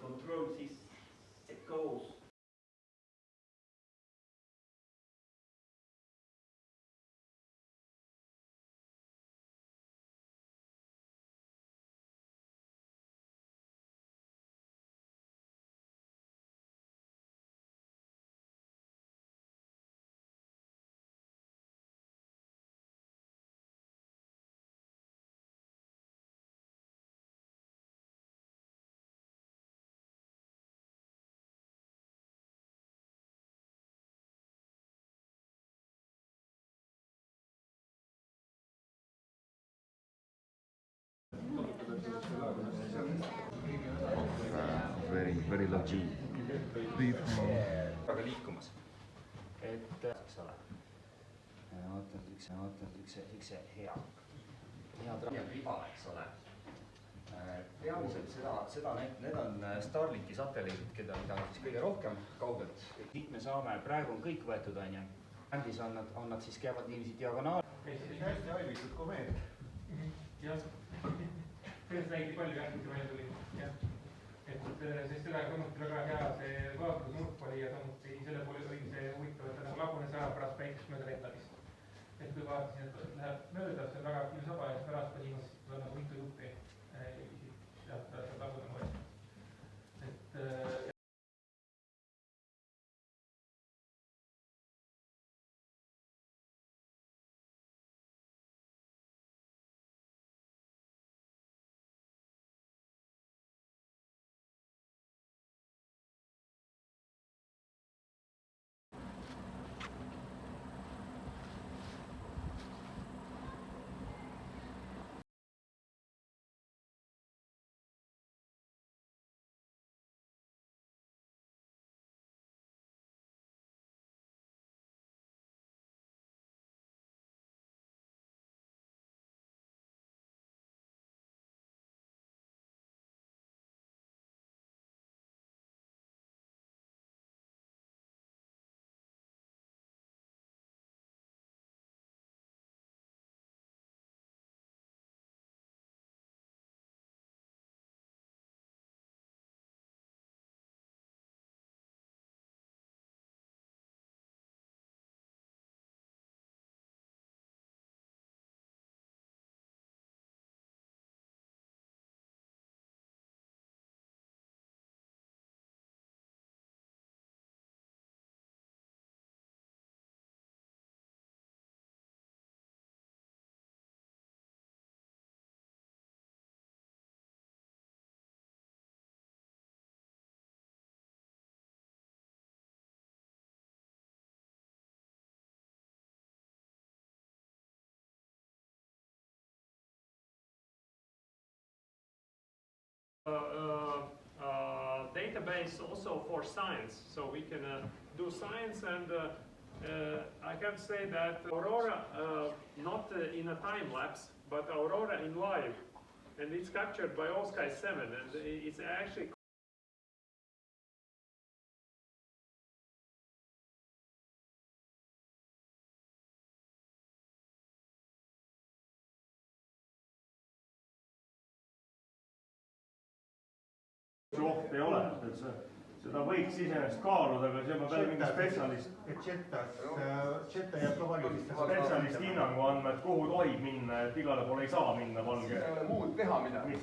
control this echoes. Very low G. Aga liikumas. Et, eks ole. Vaata, üks hea riba, eks ole. Peamiselt need on Starlinki satelliidid, mida siis kõige rohkem kaugelt. Siit me saame, praegu on kõik võetud, on ju. Ändis on nad siis käivad niiviisi diagonaal. Hästi aimitud komeet. Jah, sellest näiti palju järgmisi välja tuli. Sest seda samuti väga hea see vaatlusnurk oli ja samuti selle poole oli see huvitav, et ta nagu lagunes ära pärast päikest mööda lendamist. Et kui vaatasin, et läheb mööda, see on väga aktiivne saba ja pärast ka siin on nagu mitu juhti sealt lagunema võetud. Database also for science, so we can do science, and I have to say that Aurora, not in a time lapse, but Aurora in live, and it's captured by OSky 7, and it's actually oht ei ole, et seda võiks iseenesest kaaluda, aga see ma pean mingi spetsialist. Jetta jääb ka palju. Spetsialist hinnangu andma, et kuhu tohib minna, et igale poole ei saa minna valge. Muud teha midagi.